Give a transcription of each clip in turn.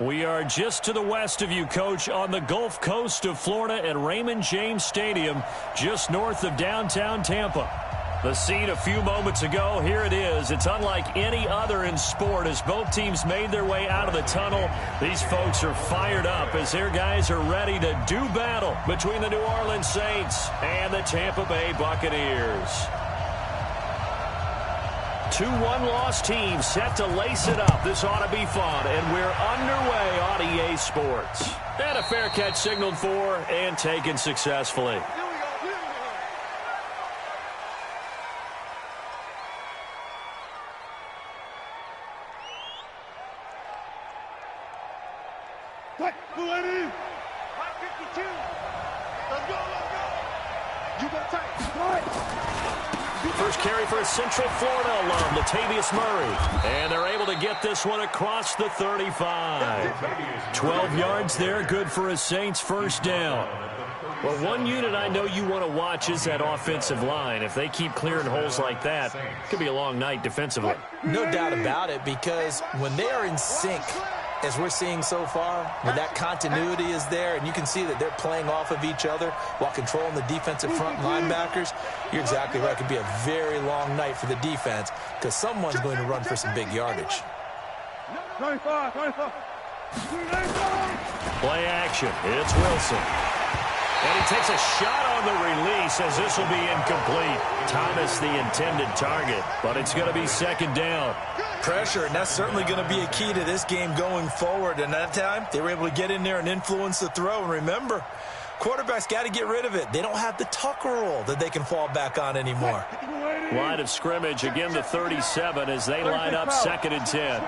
We are just to the west of you, Coach, on the Gulf Coast of Florida at Raymond James Stadium, just north of downtown Tampa. The scene a few moments ago, here it is. It's unlike any other in sport as both teams made their way out of the tunnel. These folks are fired up as their guys are ready to do battle between the New Orleans Saints and the Tampa Bay Buccaneers. Two one-loss teams set to lace it up. This ought to be fun, and we're underway on EA Sports. And a fair catch signaled for and taken successfully. First carry for a Central Florida alum, Latavius Murray. And they're able to get this one across the 35. 12 yards there, good for a Saints first down. Well, one unit I know you want to watch is that offensive line. If they keep clearing holes like that, it could be a long night defensively. No doubt about it, because when they are in sync, as we're seeing so far, when that continuity is there and you can see that they're playing off of each other while controlling the defensive front linebackers, you're exactly right. It could be a very long night for the defense because someone's going to run for some big yardage. 25. Play action. It's Wilson. And he takes a shot on the release as this will be incomplete. Thomas the intended target, but it's going to be second down. Pressure, and that's certainly going to be a key to this game going forward. And that time, they were able to get in there and influence the throw. And remember, quarterbacks got to get rid of it. They don't have the tucker roll that they can fall back on anymore. Line of scrimmage, again the 37 as they line up 2nd and 10.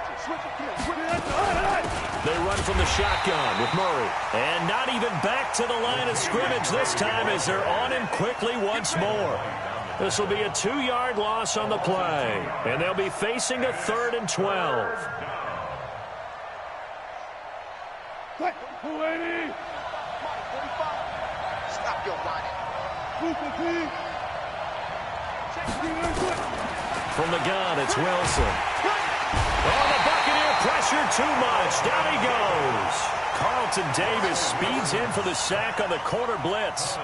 They run from the shotgun with Murray. And not even back to the line of scrimmage this time as they're on him quickly once more. This will be a 2-yard loss on the play. And they'll be facing a 3rd and 12. Stop your running. From the gun, it's Wilson. Oh, the Buccaneer pressure too much. Down he goes. Carlton Davis speeds in for the sack on the corner blitz.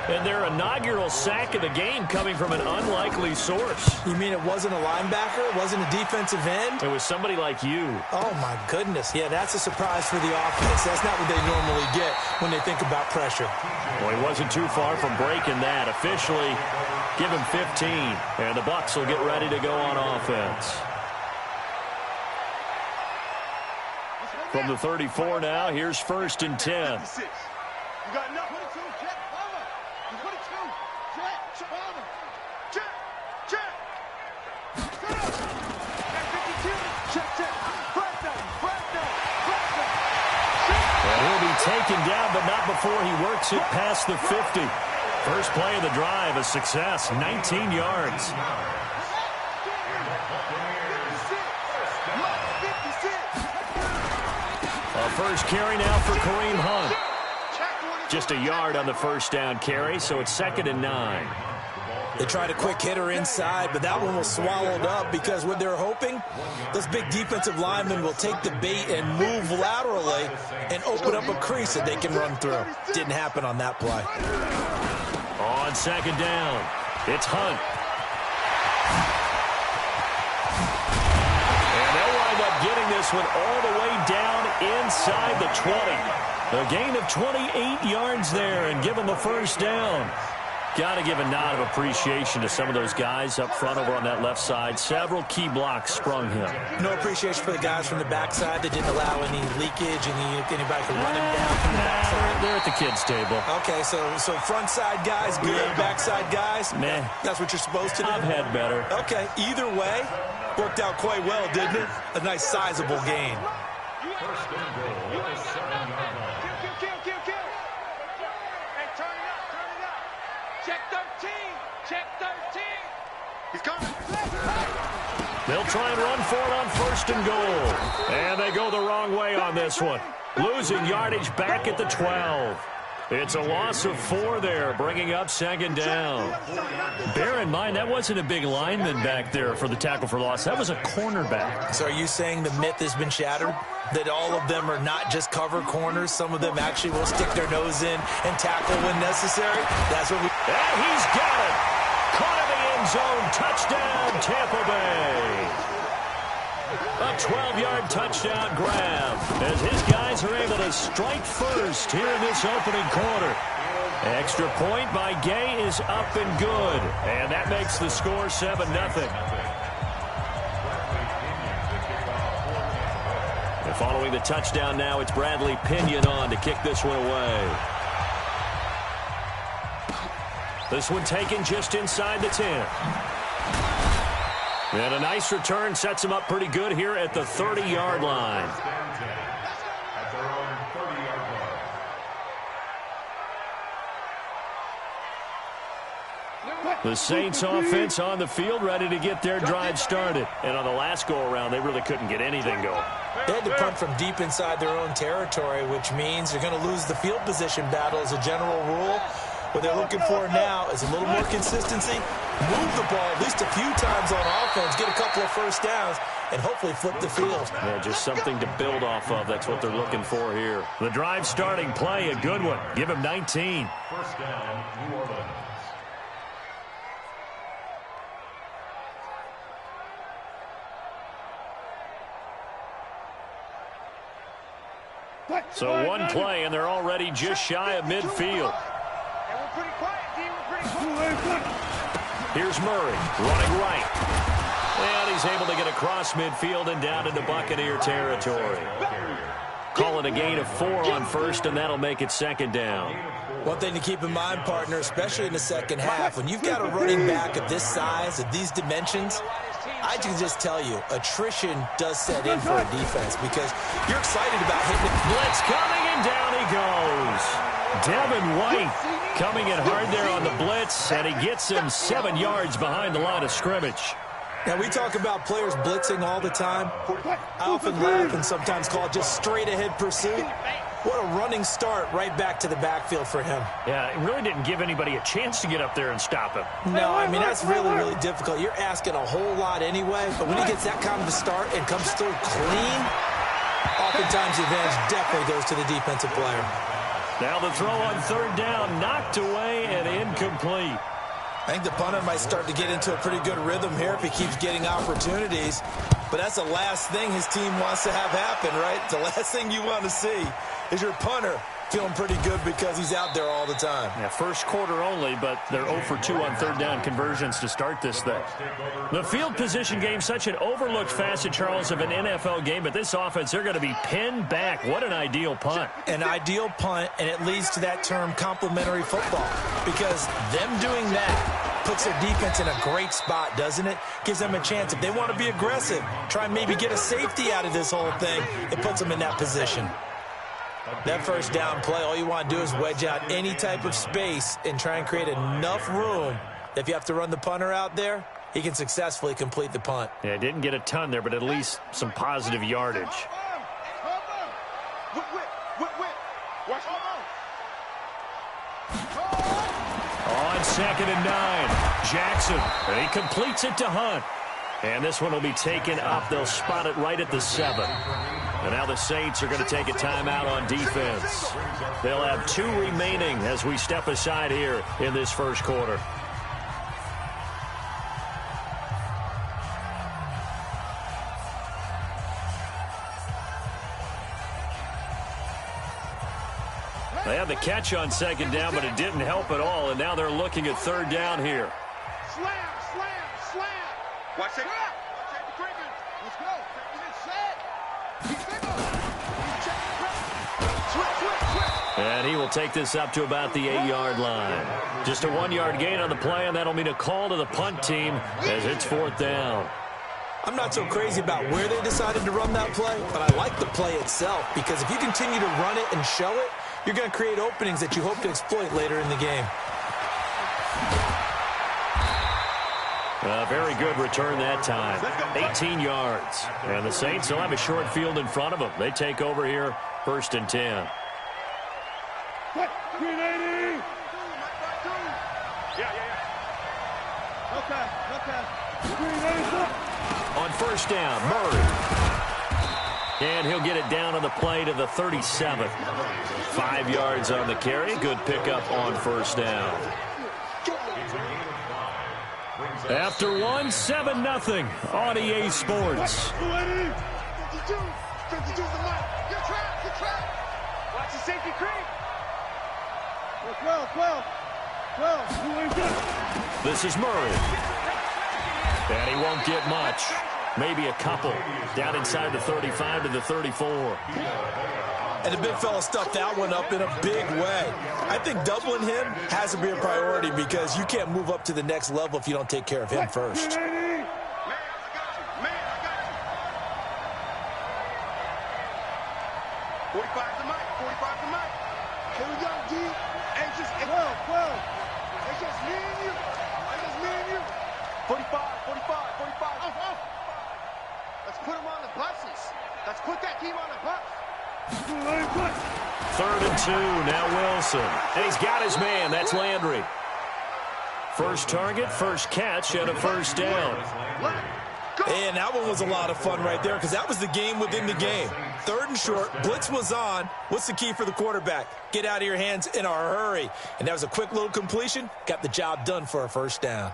And their inaugural sack of the game coming from an unlikely source. You mean it wasn't a linebacker? It wasn't a defensive end? It was somebody like you. Oh, my goodness. Yeah, that's a surprise for the offense. That's not what they normally get when they think about pressure. Well, he wasn't too far from breaking that. Officially, give him 15. And the Bucs will get ready to go on offense. From the 34 now, here's 1st and 10. You got enough. 22, check, over. 22, check, over. Check. Check. And he'll be taken down, but not before he works it past the 50. First play of the drive, a success, 19 yards. A first carry now for Kareem Hunt. Just a yard on the first down carry, so it's 2nd and 9. They tried a quick hitter inside, but that one was swallowed up because what they're hoping, those big defensive linemen will take the bait and move laterally and open up a crease that they can run through. Didn't happen on that play. On 2nd down, it's Hunt. And they'll wind up getting this one all the way down inside the 20. A gain of 28 yards there and give them the first down. Got to give a nod of appreciation to some of those guys up front over on that left side. Several key blocks sprung him. No appreciation for the guys from the backside that didn't allow any leakage, anybody could run him down from the backside. They're at the kids' table. Okay, so front side guys good, backside guys? Meh. That's what you're supposed to do? I've had better. Okay, either way, worked out quite well, didn't it? A nice sizable gain. First and goal, 7-yard line. Kill. Hey, turn it up. Check 13. He's coming. They'll try and run for it on 1st and goal. And they go the wrong way on this one. Losing yardage back at the 12. It's a loss of 4 there, bringing up second down. Bear in mind, that wasn't a big lineman back there for the tackle for loss. That was a cornerback. So are you saying the myth has been shattered? That all of them are not just cover corners? Some of them actually will stick their nose in and tackle when necessary? That's what we... And he's got it. Caught in the end zone. Touchdown, Tampa Bay. A 12-yard touchdown grab as his guys are able to strike first here in this opening quarter. Extra point by Gay is up and good, and that makes the score 7-0. And following the touchdown now, it's Bradley Pinion on to kick this one away. This one taken just inside the 10. And a nice return sets him up pretty good here at the 30-yard line. The Saints offense on the field ready to get their drive started. And on the last go-around, they really couldn't get anything going. They had to punt from deep inside their own territory, which means they're going to lose the field position battle as a general rule. What they're looking for now is a little more consistency, move the ball at least a few times on offense, get a couple of first downs, and hopefully flip the field. Yeah, just something to build off of. That's what they're looking for here. The drive starting play, a good one. Give him 19. First down, New Orleans. So one play, and they're already just shy of midfield. Here's Murray, running right. And he's able to get across midfield and down into Buccaneer territory. Call it a gain of 4 on first, and that'll make it second down. One thing to keep in mind, partner, especially in the second half, when you've got a running back of this size, of these dimensions, I can just tell you, attrition does set in for a defense because you're excited about hitting it. Blitz coming, and down he goes. Devin White coming in hard there on the blitz, and he gets him 7 yards behind the line of scrimmage. Now, we talk about players blitzing all the time. I often laugh and sometimes call it just straight-ahead pursuit. What a running start right back to the backfield for him. Yeah, it really didn't give anybody a chance to get up there and stop him. No, I mean, that's really, really difficult. You're asking a whole lot anyway, but when he gets that kind of a start and comes through clean, oftentimes the advantage definitely goes to the defensive player. Now the throw on third down, knocked away and incomplete. I think the punter might start to get into a pretty good rhythm here if he keeps getting opportunities. But that's the last thing his team wants to have happen, right? The last thing you want to see is your punter feeling pretty good because he's out there all the time. Yeah, first quarter only, but they're 0 for 2 on third down conversions to start this thing. The field position game, such an overlooked facet, Charles, of an NFL game, but this offense, they're going to be pinned back. What an ideal punt. An ideal punt, and it leads to that term complementary football, because them doing that puts their defense in a great spot, doesn't it? Gives them a chance. If they want to be aggressive, try and maybe get a safety out of this whole thing, it puts them in that position. That first down play, all you want to do is wedge out any type of space and try and create enough room that if you have to run the punter out there, he can successfully complete the punt. Yeah, didn't get a ton there, but at least some positive yardage. On 2nd and 9, Jackson, and he completes it to Hunt. And this one will be taken up. They'll spot it right at the 7. And now the Saints are going to take a timeout on defense. They'll have 2 remaining as we step aside here in this first quarter. They had the catch on 2nd down, but it didn't help at all. And now they're looking at 3rd down here. Slam, slam, slam. Watch it. Let's go. And he will take this up to about the 8-yard line. Just a 1-yard gain on the play, and that'll mean a call to the punt team as it's 4th down. I'm not so crazy about where they decided to run that play, but I like the play itself, because if you continue to run it and show it, you're going to create openings that you hope to exploit later in the game. A very good return that time. 18 yards. And the Saints will have a short field in front of them. They take over here, 1st and 10. 380. Yeah. Okay. 380. On first down, Murray. And he'll get it down on the play to the 37. 5 yards on the carry. Good pickup on first down. After one, 7-0 on EA Sports. 52's the mic. You're trapped. Watch the safety creep. 12. This is Murray. And he won't get much. Maybe a couple. Down inside the 35 to the 34. And the big fella stuffed that one up in a big way. I think doubling him has to be a priority because you can't move up to the next level if you don't take care of him first. Man, I got you. 45 to Mike. Here we go, D. Hey, just 12. It's just me and you. 45. Off. Let's put him on the buses. Let's put that team on the bus. 3rd and 2. Now Wilson. And he's got his man. That's Landry. First target, first catch, and a first down. And that one was a lot of fun right there because that was the game within the game. 3rd and short, blitz was on. What's the key for the quarterback? Get out of your hands in a hurry. And that was a quick little completion. Got the job done for a first down.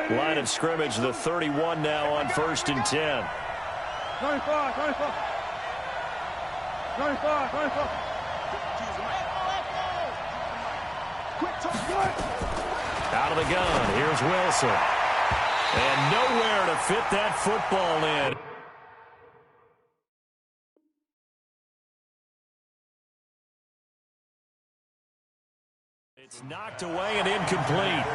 Line of scrimmage, the 31 now on 1st and 10. 95. Out of the gun, here's Wilson. And nowhere to fit that football in. It's knocked away and incomplete.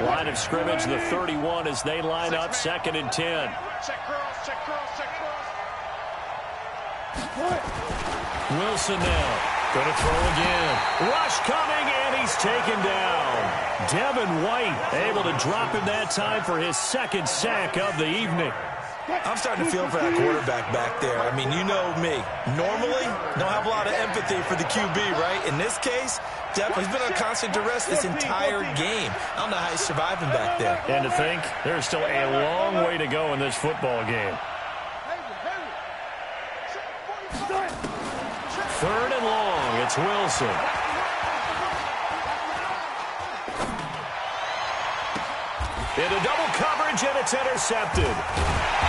Line of scrimmage, the 31 as they line up, 2nd and 10. Check cross. Wilson now. Going to throw again. Rush coming, and he's taken down. Devin White able to drop him that time for his 2nd sack of the evening. I'm starting to feel for that quarterback back there. I mean, you know me. Normally, don't have a lot of empathy for the QB, right? In this case, he's been on constant duress this entire game. I don't know how he's surviving back there. And to think, there's still a long way to go in this football game. 3rd and long, it's Wilson. Into double coverage, and it's intercepted.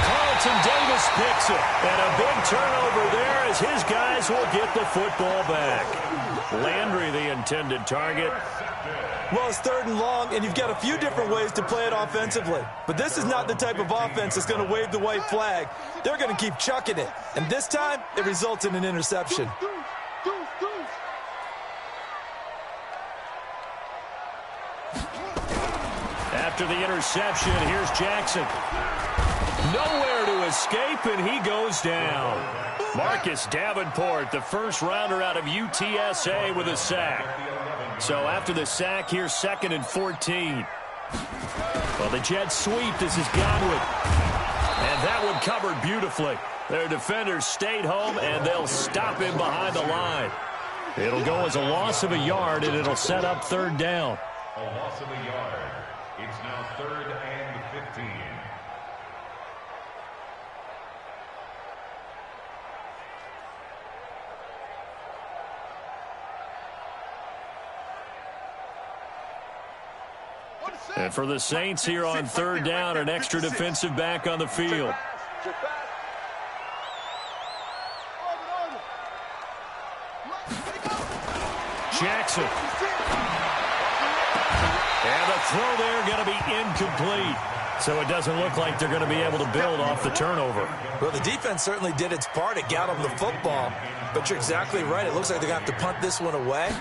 Carlton Davis picks it. And a big turnover there as his guys will get the football back. Landry, the intended target. Well, it's 3rd and long, and you've got a few different ways to play it offensively. But this is not the type of offense that's going to wave the white flag. They're going to keep chucking it. And this time, it results in an interception. After the interception, here's Jackson. Nowhere to escape, and he goes down. Marcus Davenport, the first rounder out of UTSA with a sack. So after the sack, here's 2nd and 14. Well, the Jets sweep. This is Godwin. And that one covered beautifully. Their defenders stayed home, and they'll stop him behind the line. It'll go as a loss of a yard, and it'll set up 3rd down. A loss of a yard. It's now 3rd and 15. And for the Saints here on 3rd down, an extra defensive back on the field. Jackson. And the throw there going to be incomplete. So it doesn't look like they're going to be able to build off the turnover. Well, the defense certainly did its part. It got them the football. But you're exactly right. It looks like they're going to have to punt this one away.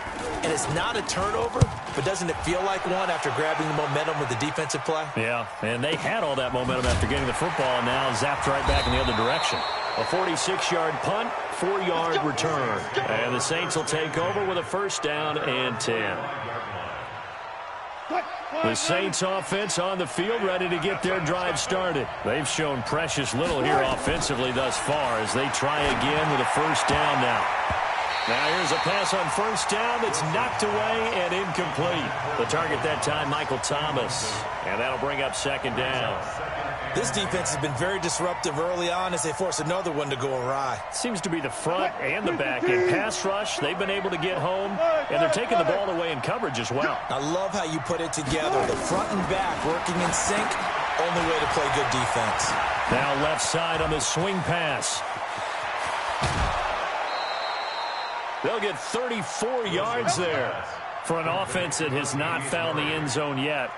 And it's not a turnover, but doesn't it feel like one after grabbing the momentum with the defensive play? Yeah, and they had all that momentum after getting the football, and now zapped right back in the other direction. A 46-yard punt, 4-yard return. And the Saints will take over with a 1st down and 10. The Saints offense on the field, ready to get their drive started. They've shown precious little here offensively thus far as they try again with a first down now. Now here's a pass on first down that's knocked away and incomplete. The target that time, Michael Thomas. And that'll bring up second down. This defense has been very disruptive early on as they force another one to go awry. Seems to be the front and the back end. Pass rush, they've been able to get home, and they're taking the ball away in coverage as well. I love how you put it together. The front and back working in sync, only way to play good defense. Now left side on the swing pass. They'll get 34 yards there. For an offense that has not found the end zone yet,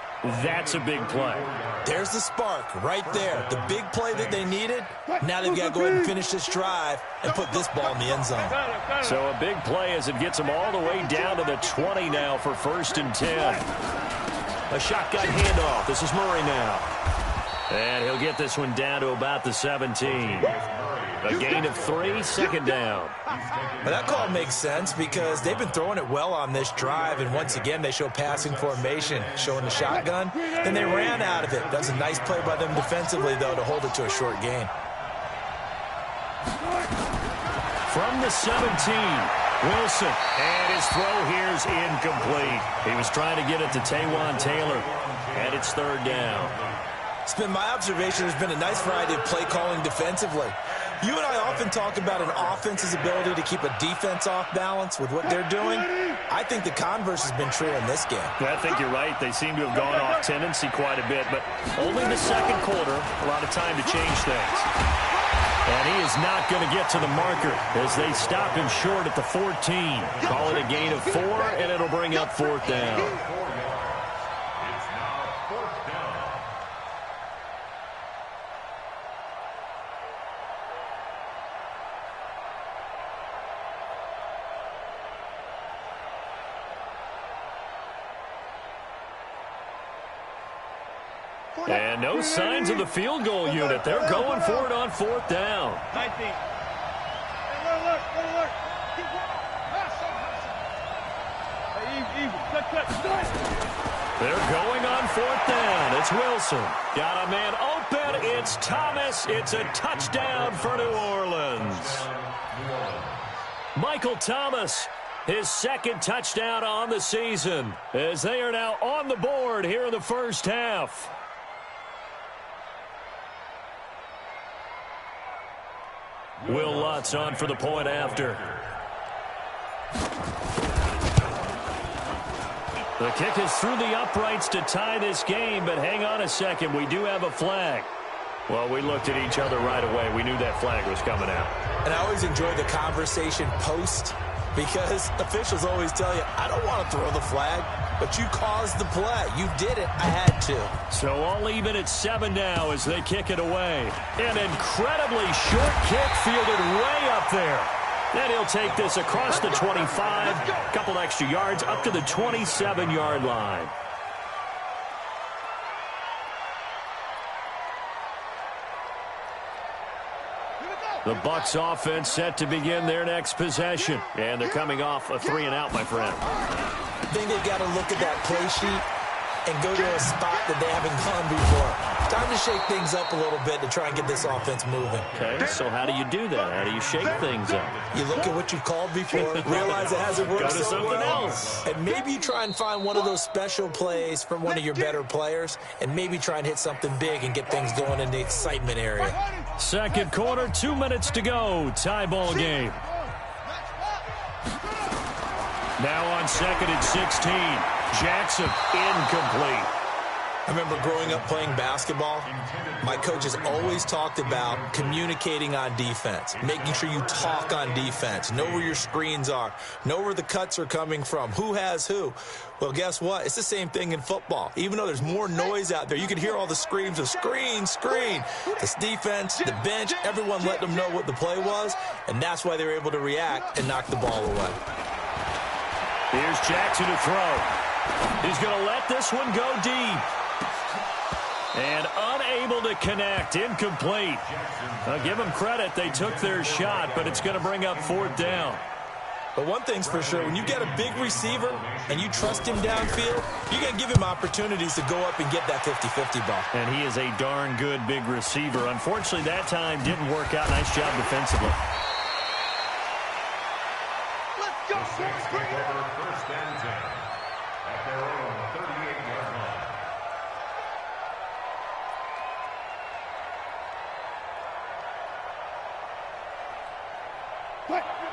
that's a big play. There's the spark right there. The big play that they needed. Now they've got to go ahead and finish this drive and put this ball in the end zone. So a big play as it gets them all the way down to the 20 now for 1st and 10. A shotgun handoff. This is Murray now. And he'll get this one down to about the 17. A gain of 3, second down. Well, that call makes sense because they've been throwing it well on this drive, and once again they show passing formation, showing the shotgun. Then they ran out of it. That's a nice play by them defensively, though, to hold it to a short gain. From the 17, Wilson, and his throw here is incomplete. He was trying to get it to Taywan Taylor, and it's 3rd down. It's been my observation there's been a nice variety of play calling defensively. You and I often talk about an offense's ability to keep a defense off balance with what they're doing. I think the converse has been true in this game. I think you're right. They seem to have gone off tendency quite a bit, but only the second quarter, a lot of time to change things. And he is not going to get to the marker as they stop him short at the 14. Call it a gain of 4, and it'll bring up 4th down. And no signs of the field goal unit. They're going for it on 4th down. 19. They're going on 4th down. It's Wilson. Got a man open. It's Thomas. It's a touchdown for New Orleans. Michael Thomas, his 2nd touchdown on the season, as they are now on the board here in the first half. Will Lutz on for the point after. The kick is through the uprights to tie this game, but hang on a second. We do have a flag. Well, we looked at each other right away. We knew that flag was coming out. And I always enjoy the conversation post because officials always tell you, I don't want to throw the flag, but you caused the play. You did it. I had to. So all even at 7 now as they kick it away. An incredibly short kick fielded way up there. Then he'll take this across the 25, a couple extra yards up to the 27-yard line. The Bucs offense set to begin their next possession. And they're coming off a 3-and-out, my friend. I think they've got to look at that play sheet and go to a spot that they haven't gone before. Time to shake things up a little bit to try and get this offense moving. Okay, so how do you do that? How do you shake things up? You look at what you've called before, realize it hasn't worked Go to so something well, else. and maybe you try and find one of those special plays from one of your better players, and maybe try and hit something big and get things going in the excitement area. Second quarter, 2 minutes to go. Tie ball game. Now on 2nd and 16. Jackson incomplete. I remember growing up playing basketball, my coaches always talked about communicating on defense, making sure you talk on defense, know where your screens are, know where the cuts are coming from, who has who. Well, guess what? It's the same thing in football. Even though there's more noise out there, you can hear all the screams of screen, screen. This defense, the bench, everyone let them know what the play was, and that's why they were able to react and knock the ball away. Here's Jackson to throw. He's going to let this one go deep. And unable to connect, incomplete. I'll give them credit, they took their shot, but it's going to bring up 4th down. But one thing's for sure, when you get a big receiver and you trust him downfield, you're going to give him opportunities to go up and get that 50-50 ball. And he is a darn good big receiver. Unfortunately, that time didn't work out. Nice job defensively. Let's go, boys. Bring it up. First and 10 at their own 38-yard line.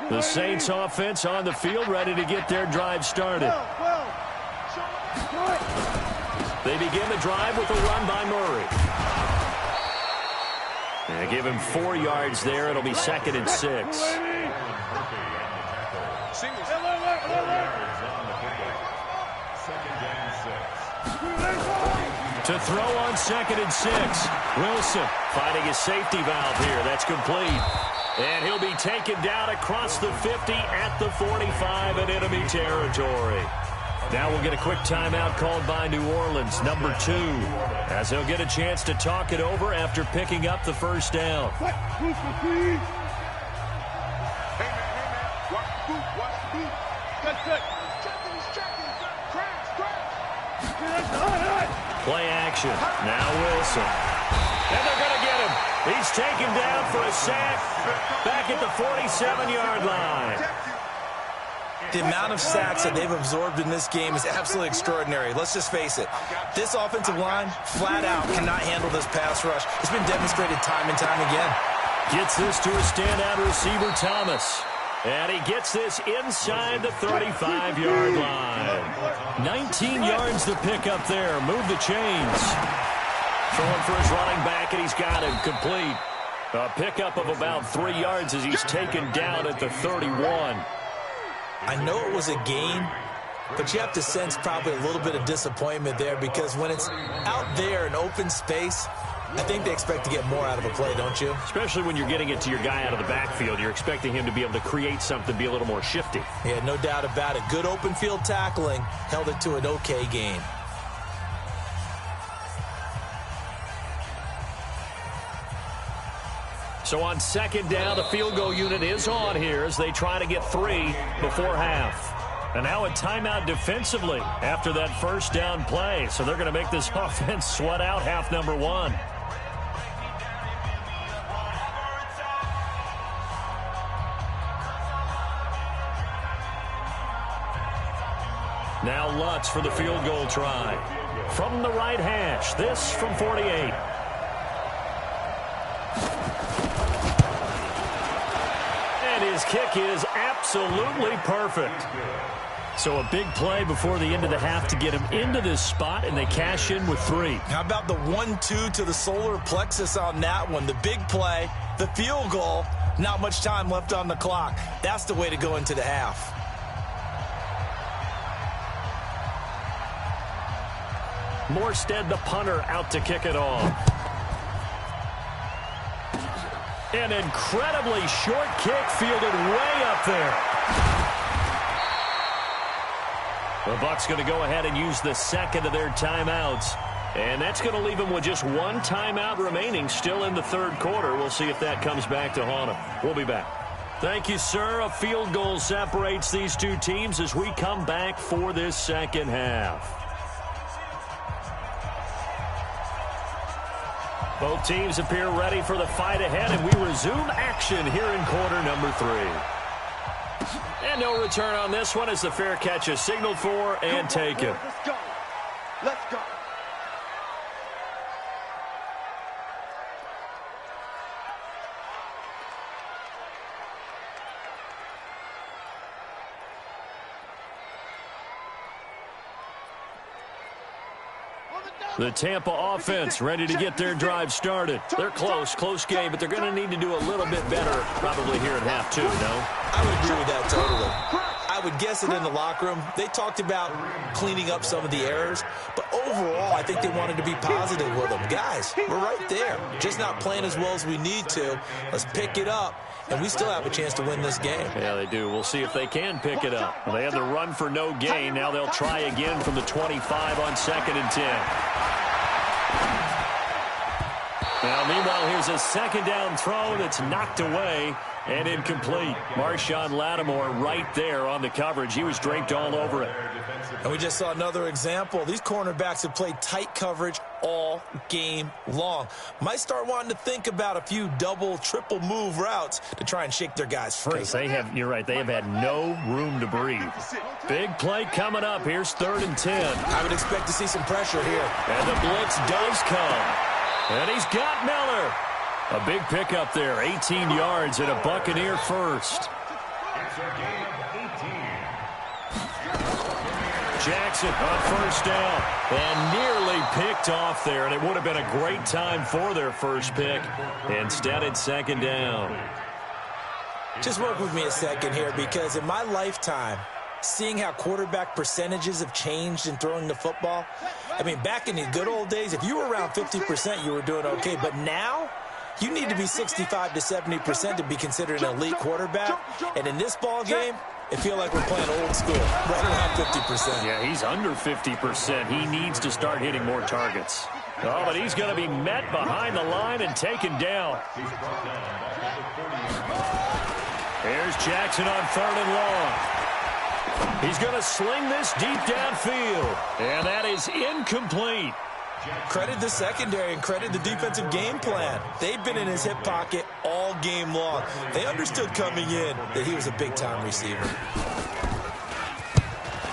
The Saints offense on the field, ready to get their drive started. They begin the drive with a run by Murray. And give him 4 yards there. It'll be 2nd and 6. To throw on 2nd and 6. Wilson finding his safety valve here. That's complete. And he'll be taken down across the 50 at the 45 in enemy territory. Now we'll get a quick timeout called by New Orleans, number 2, as they'll get a chance to talk it over after picking up the first down. Hey, man, watch the boot, watch the boot. Good. He's checking. Crash. Play action. Now Wilson. And they're going to get him. He's taken down for a sack back at the 47-yard line. The amount of sacks that they've absorbed in this game is absolutely extraordinary. Let's just face it. This offensive line, flat out, cannot handle this pass rush. It's been demonstrated time and time again. Gets this to a standout receiver, Thomas. And he gets this inside the 35-yard line. 19 yards to pick up there. Move the chains. Throwing for his running back, and he's got him complete. A pickup of about 3 yards as he's taken down at the 31. I know it was a gain, but you have to sense probably a little bit of disappointment there because when it's out there in open space, I think they expect to get more out of a play, don't you? Especially when you're getting it to your guy out of the backfield. You're expecting him to be able to create something, be a little more shifty. Yeah, no doubt about it. Good open field tackling held it to an okay gain. So on 2nd down, the field goal unit is on here as they try to get 3 before half. And now a timeout defensively after that first down play. So they're going to make this offense sweat out half number 1. Now Lutz for the field goal try. From the right hash, this from 48. And his kick is absolutely perfect. So a big play before the end of the half to get him into this spot, and they cash in with 3. How about the 1-2 to the solar plexus on that one? The big play, the field goal, not much time left on the clock. That's the way to go into the half. Morstead, the punter, out to kick it off. An incredibly short kick fielded way up there. The Bucs going to go ahead and use the second of their timeouts. And that's going to leave them with just 1 timeout remaining still in the 3rd quarter. We'll see if that comes back to haunt them. We'll be back. Thank you, sir. A field goal separates these two teams as we come back for this second half. Both teams appear ready for the fight ahead, and we resume action here in quarter number 3. And no return on this one as the fair catch is signaled for and taken. Let's go. Let's go. The Tampa offense ready to get their drive started. They're close game, but they're going to need to do a little bit better probably here at half 2, no? I would agree with that totally. I would guess it in the locker room. They talked about cleaning up some of the errors, but overall, I think they wanted to be positive with them. Guys, we're right there. Just not playing as well as we need to. Let's pick it up, and we still have a chance to win this game. Yeah, they do. We'll see if they can pick it up. Well, they had the run for no gain. Now they'll try again from the 25 on 2nd and 10. Now, meanwhile, here's a second down throw that's knocked away and incomplete. Marshawn Lattimore right there on the coverage. He was draped all over it. And we just saw another example. These cornerbacks have played tight coverage all game long. Might start wanting to think about a few double, triple move routes to try and shake their guys free. You're right, they have had no room to breathe. Big play coming up. Here's 3rd and 10. I would expect to see some pressure here. And the blitz does come. And he's got Miller. A big pickup there, 18 yards and a Buccaneer first. It's a gain of 18. Jackson on 1st down and nearly picked off there, and it would have been a great time for their first pick. Instead, it's 2nd down. Just work with me a second here, because in my lifetime, seeing how quarterback percentages have changed in throwing the football, I mean, back in the good old days, if you were around 50%, you were doing okay. But now, you need to be 65 to 70% to be considered an elite quarterback. And in this ball game, it feels like we're playing old school, right around 50%. Yeah, he's under 50%. He needs to start hitting more targets. Oh, but he's going to be met behind the line and taken down. Here's Jackson on 3rd and long. He's going to sling this deep downfield. And that is incomplete. Credit the secondary and credit the defensive game plan. They've been in his hip pocket all game long. They understood coming in that he was a big-time receiver.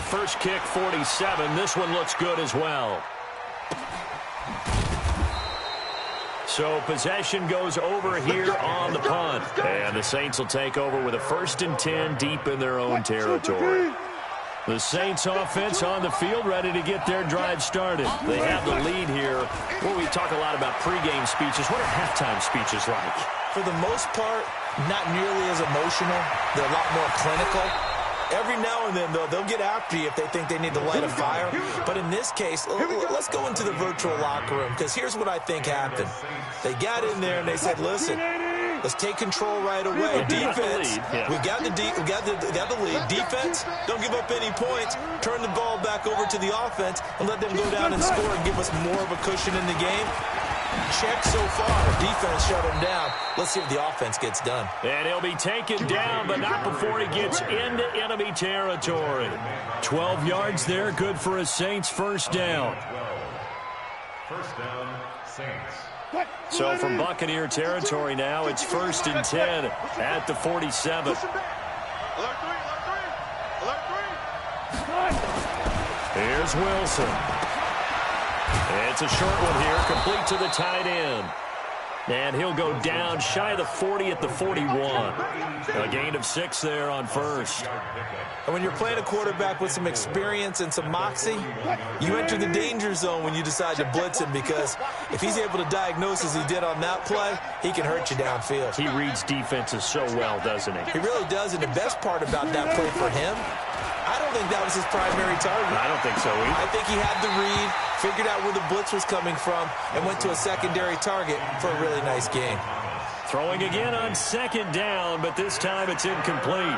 First kick, 47. This one looks good as well. So possession goes over here on the punt. And the Saints will take over with a 1st and 10 deep in their own territory. The Saints offense on the field, ready to get their drive started. They have the lead here. Well, we talk a lot about pregame speeches. What are halftime speeches like? For the most part, not nearly as emotional. They're a lot more clinical. Every now and then, though, they'll get after you if they think they need to light a fire. But in this case, let's go into the virtual locker room, because here's what I think happened. They got in there and they said, listen, let's take control right away. Defense, we got the lead. Defense, don't give up any points. Turn the ball back over to the offense and let them go down and score and give us more of a cushion in the game. Check so far. Defense shut him down. Let's see if the offense gets done. And he'll be taken down, but not before he gets into enemy territory. 12 yards there, good for a Saints first down. 1st down, Saints. So from Buccaneer territory now, it's 1st and 10 at the 47. Alert 3, alert 3, alert 3. Here's Wilson. It's a short one here, complete to the tight end. And he'll go down shy of the 40 at the 41. A gain of 6 there on 1st. And when you're playing a quarterback with some experience and some moxie, you enter the danger zone when you decide to blitz him, because if he's able to diagnose as he did on that play, he can hurt you downfield. He reads defenses so well, doesn't he? He really does, and the best part about that play for him, I don't think that was his primary target. I don't think so either. I think he had the read, figured out where the blitz was coming from, and went to a secondary target for a really nice gain. Throwing again on 2nd down, but this time it's incomplete.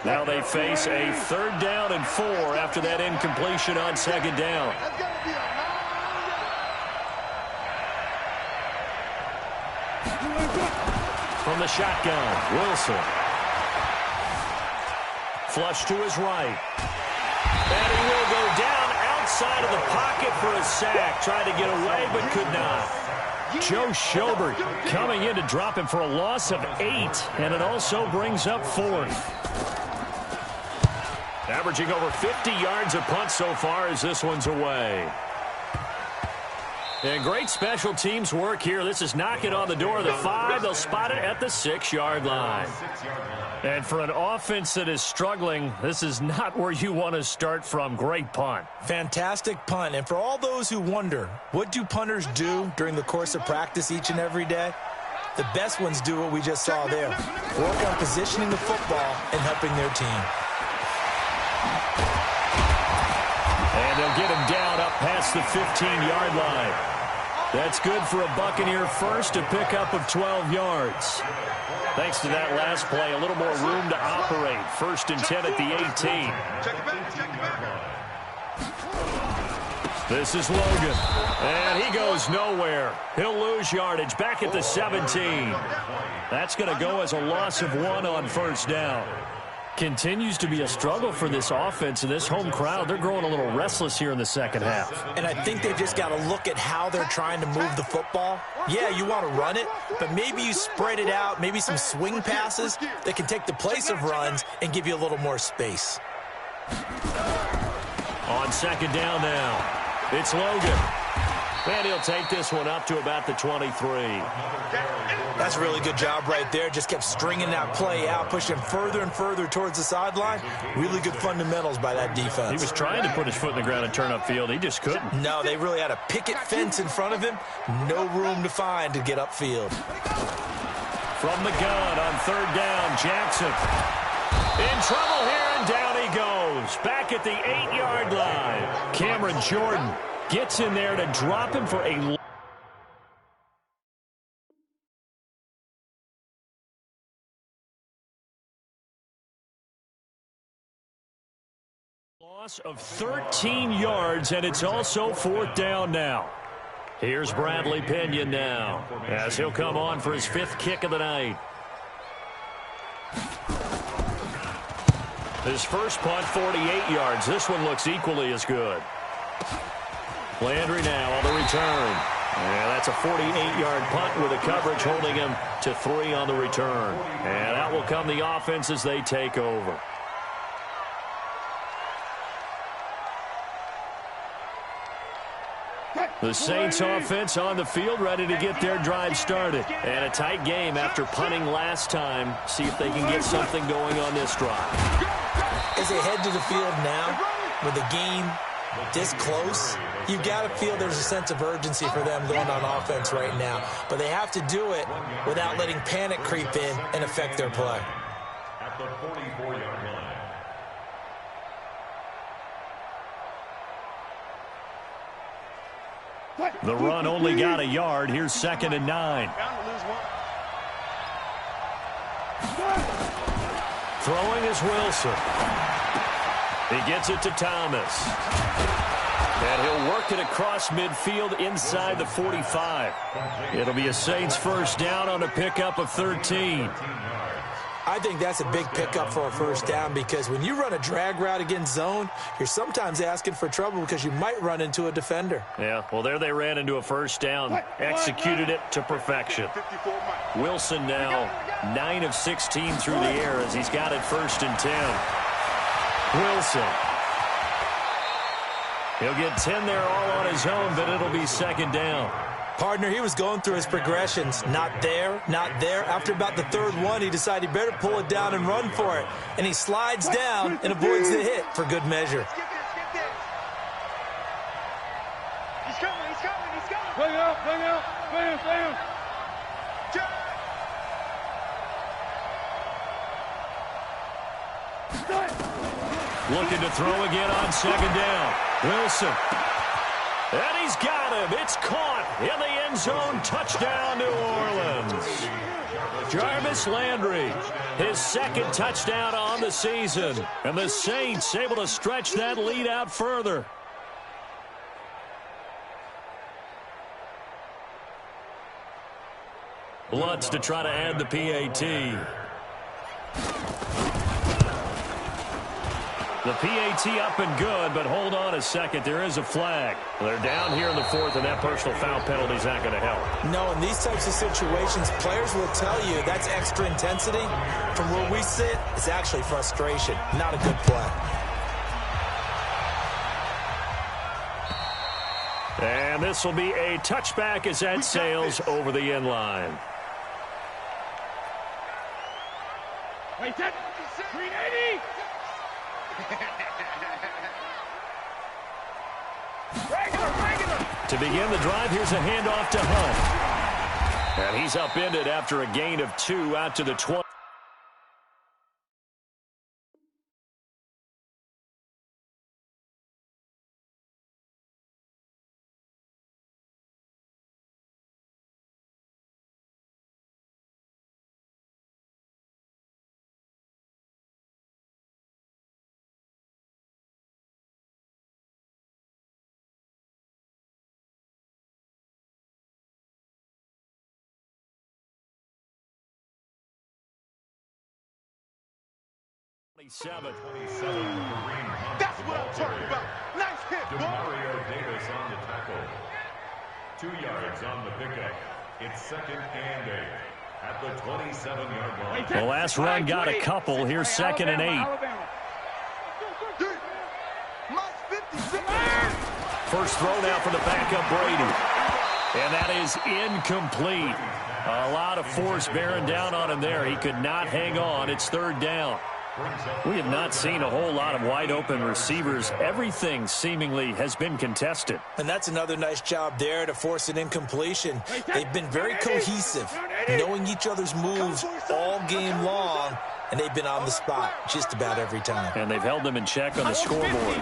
Now they face a 3rd down and 4 after that incompletion on 2nd down. From the shotgun, Wilson. Flush to his right. And he will go down outside of the pocket for a sack. Tried to get away, but could not. Joe Schobert coming in to drop him for a loss of 8, and it also brings up 4th. Averaging over 50 yards a punt so far as this one's away. And great special teams work here. This is knocking on the door of the 5. They'll spot it at the 6-yard line. And for an offense that is struggling, this is not where you want to start from. Great punt. Fantastic punt. And for all those who wonder, what do punters do during the course of practice each and every day? The best ones do what we just saw there. Work on positioning the football and helping their team. And they'll get him down up past the 15-yard line. That's good for a Buccaneer first, a pickup of 12 yards. Thanks to that last play, a little more room to operate. 1st and 10 at the 18. Check it back, check it back. This is Logan, and he goes nowhere. He'll lose yardage back at the 17. That's going to go as a loss of 1 on first down. Continues to be a struggle for this offense and this home crowd. They're growing a little restless here in the second half. And I think they've just got to look at how they're trying to move the football. Yeah, you want to run it, but maybe you spread it out, maybe some swing passes that can take the place of runs and give you a little more space. On second down now. It's Logan. And he'll take this one up to about the 23. That's a really good job right there. Just kept stringing that play out, pushing further and further towards the sideline. Really good fundamentals by that defense. He was trying to put his foot in the ground and turn upfield. He just couldn't. No, they really had a picket fence in front of him. No room to find to get upfield. From the gun on third down, Jackson. In trouble here, and down he goes. Back at the 8-yard line. Cameron Jordan gets in there to drop him for a loss of 13 yards, and it's also fourth down now. Here's Bradley Pinion now, as he'll come on for his 5th kick of the night. His first punt, 48 yards. This one looks equally as good. Landry now on the return. And that's a 48-yard punt with a coverage holding him to 3 on the return. And out will come the offense as they take over. The Saints offense on the field, ready to get their drive started. And a tight game after punting last time. See if they can get something going on this drive. As they head to the field now, with the game this close, you've got to feel there's a sense of urgency for them going on offense right now. But they have to do it without letting panic creep in and affect their play. At the 44-yard line. The run only got a yard. Here's 2nd and 9. Throwing is Wilson. He gets it to Thomas. And he'll work it across midfield inside the 45. It'll be a Saints first down on a pickup of 13. I think that's a big pickup for a first down because when you run a drag route against zone, you're sometimes asking for trouble because you might run into a defender. Yeah, well, there they ran into a first down. Executed it to perfection. Wilson now 9 of 16 through the air as he's got it 1st and 10. Wilson. He'll get 10 there all on his own, but it'll be 2nd down. Partner, he was going through his progressions. Not there, not there. After about the 3rd one, he decided he better pull it down and run for it. And he slides down and avoids the hit for good measure. He's coming, he's coming, he's coming. Bring out, bring out, bring him, bring him. Looking to throw again on 2nd down. Wilson. And he's got him. It's caught in the end zone. Touchdown, New Orleans. Jarvis Landry, his 2nd touchdown on the season. And the Saints able to stretch that lead out further. Lutz to try to add the PAT. The PAT up and good, but hold on a second. There is a flag. They're down here in the 4th, and that personal foul penalty is not going to help. No, in these types of situations, players will tell you that's extra intensity. From where we sit, it's actually frustration, not a good play. And this will be a touchback as that sails over the end line. Wait, that 380. To begin the drive, here's a handoff to Hunt. And he's upended after a gain of 2 out to the 20. 27. That's what I'm talking about. Nice hit, boy. Mario Davis on the tackle. 2 yards on the pickup. It's 2nd and 8 at the 27-yard line. The last run got a couple. Here's 2nd and 8. First throw now for the backup Brady. And that is incomplete. A lot of force bearing down on him there. He could not hang on. It's 3rd down. We have not seen a whole lot of wide-open receivers. Everything seemingly has been contested. And that's another nice job there to force an incompletion. They've been very cohesive, knowing each other's moves all game long, and they've been on the spot just about every time. And they've held them in check on the scoreboard.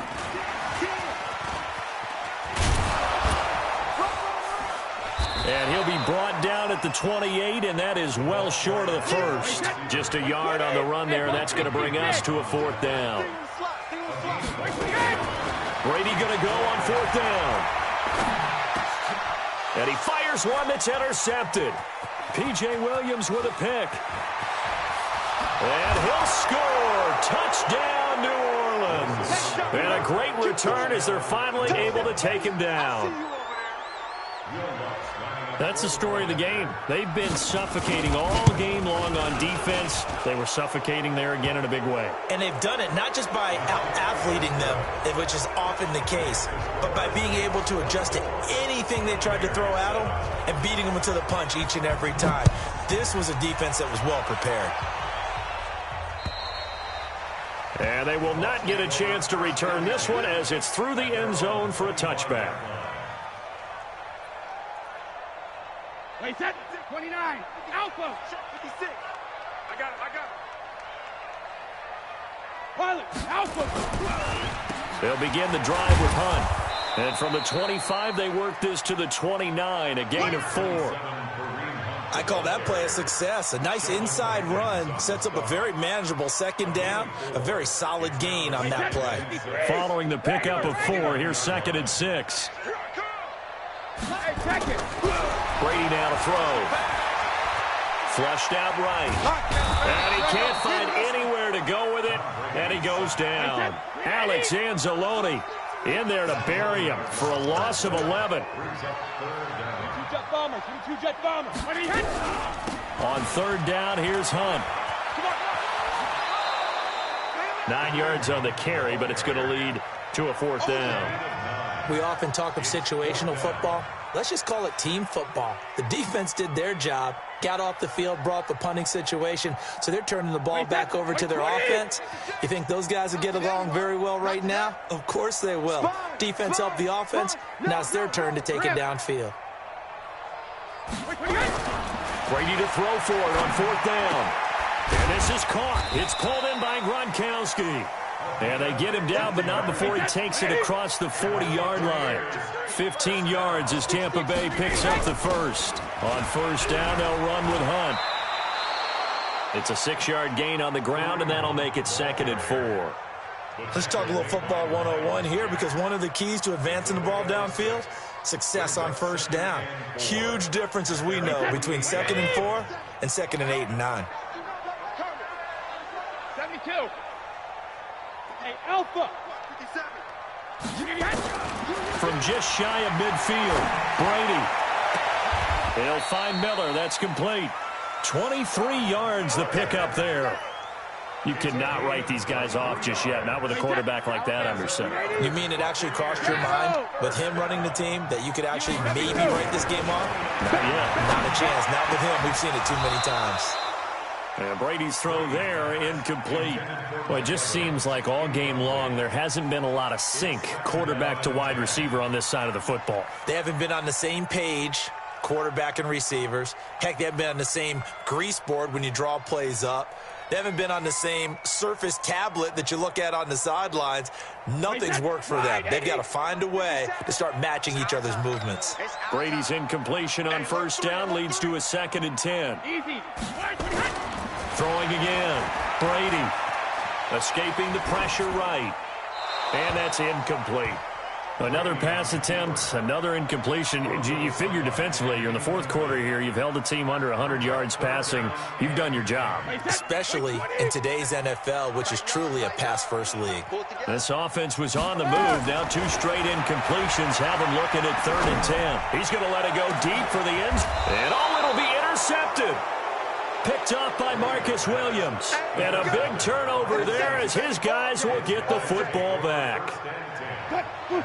And he'll be brought down at the 28, and that is well short of the first. Just a yard on the run there, and that's going to bring us to a 4th down. Brady going to go on 4th down. And he fires one that's intercepted. P.J. Williams with a pick. And he'll score. Touchdown, New Orleans. And a great return as they're finally able to take him down. That's the story of the game. They've been suffocating all game long on defense. They were suffocating there again in a big way. And they've done it not just by out-athleting them, which is often the case, but by being able to adjust to anything they tried to throw at them and beating them to the punch each and every time. This was a defense that was well prepared. And they will not get a chance to return this one as it's through the end zone for a touchback. Wait, set 29. Alpha. 56. I got it. Pilot. Alpha. They'll begin the drive with Hunt. And from the 25, they work this to the 29, a gain of 4. I call that play a success. A nice inside run sets up a very manageable 2nd down, a very solid gain on that play. Following the pickup of 4, here's 2nd and 6. Brady now to throw. Flushed out right. And he can't find anywhere to go with it. And he goes down. Alex Anzalone in there to bury him for a loss of 11. On 3rd down, here's Hunt. 9 yards on the carry, but it's going to lead to a 4th down. We often talk of situational football. Let's just call it team football. The defense did their job, got off the field, brought the punting situation, so they're turning the ball back over to their offense. You think those guys will get along very well right now? Of course they will. Defense helped the offense. Now it's their turn to take it downfield. Brady to throw for it on 4th down. And this is caught. It's pulled in by Gronkowski. And they get him down, but not before he takes it across the 40-yard line. 15 yards as Tampa Bay picks up the first. On 1st down, they'll run with Hunt. It's a 6-yard gain on the ground, and that'll make it 2nd and 4. Let's talk a little football 101 here, because one of the keys to advancing the ball downfield, success on 1st down. Huge difference, as we know, between 2nd and 4 and 2nd and 8 and 9. 72. Hey, Alpha. 57. From just shy of midfield, Brady. They'll find Miller. That's complete. 23 yards the pickup there. You cannot write these guys off just yet, not with a quarterback like that under center. You mean it actually crossed your mind with him running the team that you could actually maybe write this game off? Not yet. Not a chance. Not with him. We've seen it too many times. And Brady's throw there, incomplete. Well, it just seems like all game long there hasn't been a lot of sync quarterback to wide receiver on this side of the football. They haven't been on the same page, quarterback and receivers. Heck, they haven't been on the same grease board when you draw plays up. They haven't been on the same surface tablet that you look at on the sidelines. Nothing's worked for them. They've got to find a way to start matching each other's movements. Brady's incompletion on 1st down leads to a 2nd and 10. Throwing again. Brady escaping the pressure right. And that's incomplete. Another pass attempt, another incompletion. You figure defensively, you're in the fourth quarter here. You've held a team under 100 yards passing. You've done your job. Especially in today's NFL, which is truly a pass-first league. This offense was on the move. Now 2 straight incompletions have him looking at 3rd and 10. He's going to let it go deep for the end. And it'll be intercepted. Picked off by Marcus Williams. And a big turnover there as his guys will get the football back.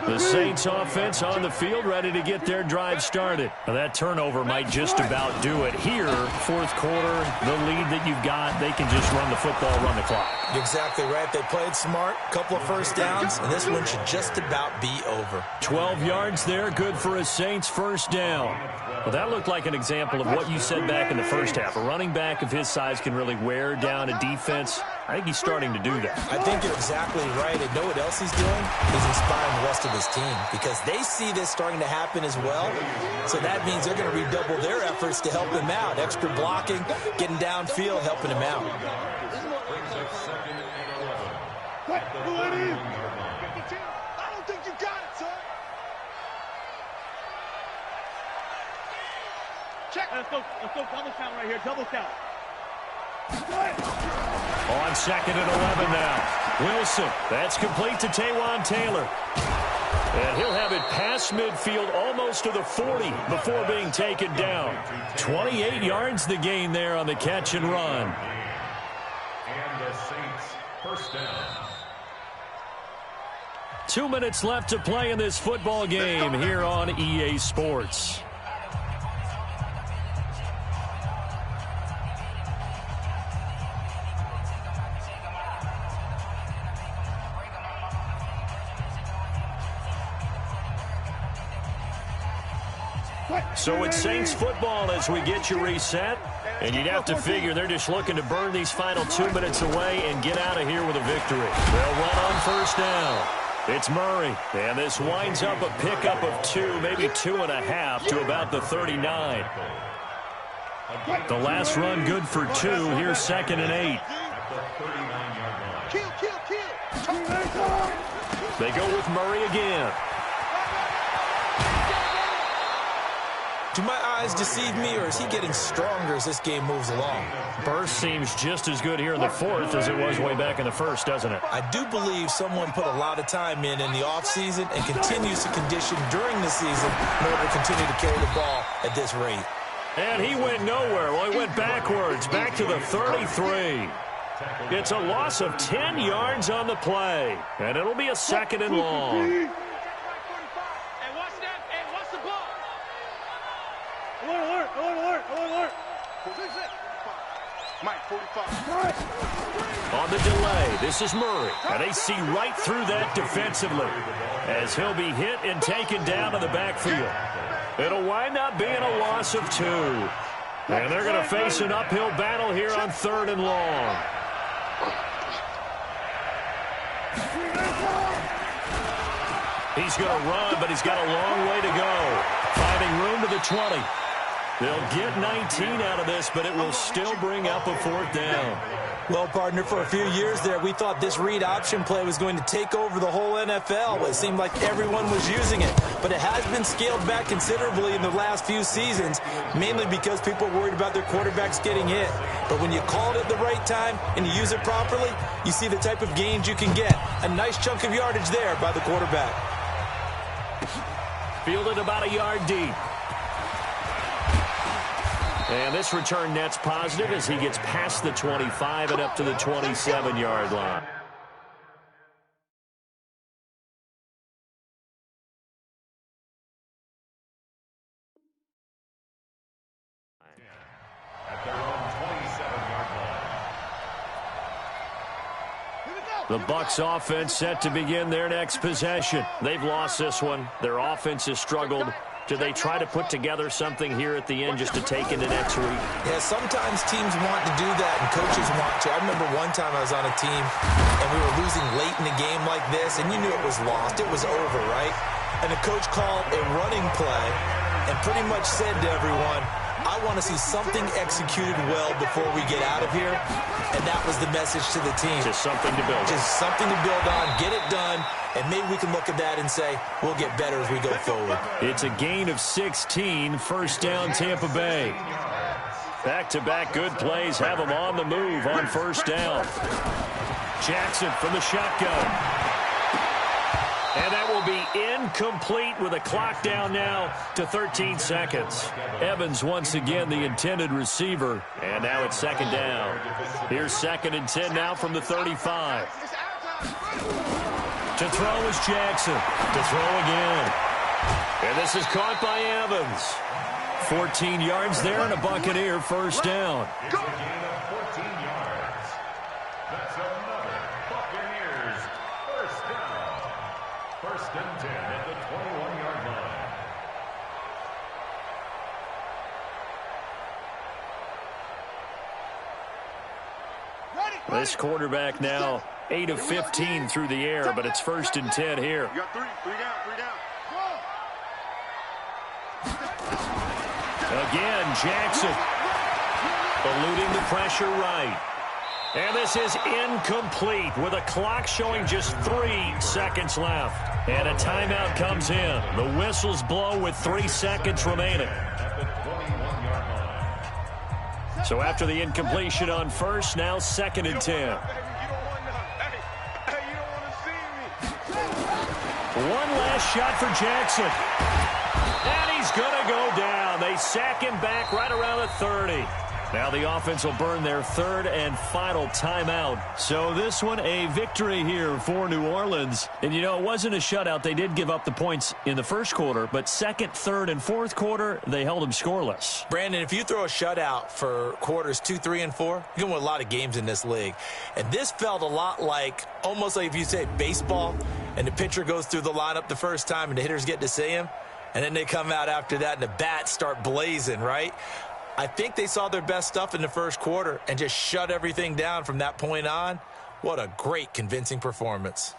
The Saints offense on the field, ready to get their drive started. Now that turnover might just about do it here. Fourth quarter, the lead that you've got, they can just run the football, run the clock. You're exactly right. They played smart, couple of first downs, and this one should just about be over. 12 yards there, good for a Saints first down. Well, that looked like an example of what you said back in the first half. A running back of his size can really wear down a defense. I think he's starting to do that. I think you're exactly right. And know what else he's doing? He's inspiring the rest of his team because they see this starting to happen as well. So that means they're going to redouble their efforts to help him out. Extra blocking, getting downfield, helping him out. I don't think you got it, son. Check. Let's go double count right here. Double count. On 2nd and 11 now. Wilson, that's complete to Taywan Taylor. And he'll have it past midfield almost to the 40 before being taken down. 28 yards the gain there on the catch and run. And the Saints first down. 2 minutes left to play in this football game here on EA Sports. So it's Saints football as we get you reset. And you'd have to figure they're just looking to burn these final 2 minutes away and get out of here with a victory. They'll run on first down. It's Murray. And this winds up a pickup of 2, maybe 2.5 to about the 39. The last run good for 2. Here's 2nd and 8. They go with Murray again. Do my eyes deceive me, or is he getting stronger as this game moves along? Burst seems just as good here in the fourth as it was way back in the first, doesn't it? I do believe someone put a lot of time in the offseason and continues to condition during the season in order to continue to carry the ball at this rate. And he went nowhere. Well, he went backwards, back to the 33. It's a loss of 10 yards on the play, and it'll be a 2nd and long. On the delay, this is Murray. And they see right through that defensively as he'll be hit and taken down to the backfield. It'll wind up being a loss of 2. And they're going to face an uphill battle here on 3rd and long. He's going to run, but he's got a long way to go. Finding room to the 20. They'll get 19 out of this, but it will still bring up a 4th down. Well, partner, for a few years there, we thought this read option play was going to take over the whole NFL. It seemed like everyone was using it, but it has been scaled back considerably in the last few seasons, mainly because people are worried about their quarterbacks getting hit. But when you call it at the right time and you use it properly, you see the type of gains you can get. A nice chunk of yardage there by the quarterback. Fielded about a yard deep. And this return net's positive as he gets past the 25 and up to the 27-yard line. At their own 27-yard line. The Bucs offense set to begin their next possession. They've lost this one. Their offense has struggled. Do they try to put together something here at the end just to take into next week? Yeah, sometimes teams want to do that and coaches want to. I remember one time I was on a team and we were losing late in the game like this and you knew it was lost. It was over, right? And the coach called a running play and pretty much said to everyone, I want to see something executed well before we get out of here, and that was the message to the team. Just something to build on. Just something to build on, get it done, and maybe we can look at that and say, we'll get better as we go forward. It's a gain of 16, first down Tampa Bay. Back-to-back good plays have them on the move on first down. Jackson from the shotgun. And that will be incomplete with a clock down now to 13 seconds. Evans once again the intended receiver. And now it's second down. Here's 2nd and 10 now from the 35. To throw is Jackson. To throw again. And this is caught by Evans. 14 yards there and a Buccaneer first down. It's a gain of 14 yards. That's another Buccaneers first down. First and 10 at the 21-yard line. This quarterback now 8 of 15 through the air, but it's first and 10 here. You got three down. Again, Jackson eluding the pressure right. And this is incomplete with a clock showing just 3 seconds left. And a timeout comes in. The whistles blow with 3 seconds remaining. At the 21-yard line. So after the incompletion on first, now 2nd and 10. You don't want to see me. One last shot for Jackson. And he's going to go down. They sack him back right around the 30. Now the offense will burn their 3rd and final timeout. So this one a victory here for New Orleans. And, you know, it wasn't a shutout. They did give up the points in the first quarter, but 2nd, 3rd, and 4th quarter, they held them scoreless. Brandon, if you throw a shutout for quarters 2, 3, and 4, you can win a lot of games in this league. And this felt a lot like, almost like if you say baseball, and the pitcher goes through the lineup the first time and the hitters get to see him, and then they come out after that and the bats start blazing, right? I think they saw their best stuff in the first quarter and just shut everything down from that point on. What a great, convincing performance.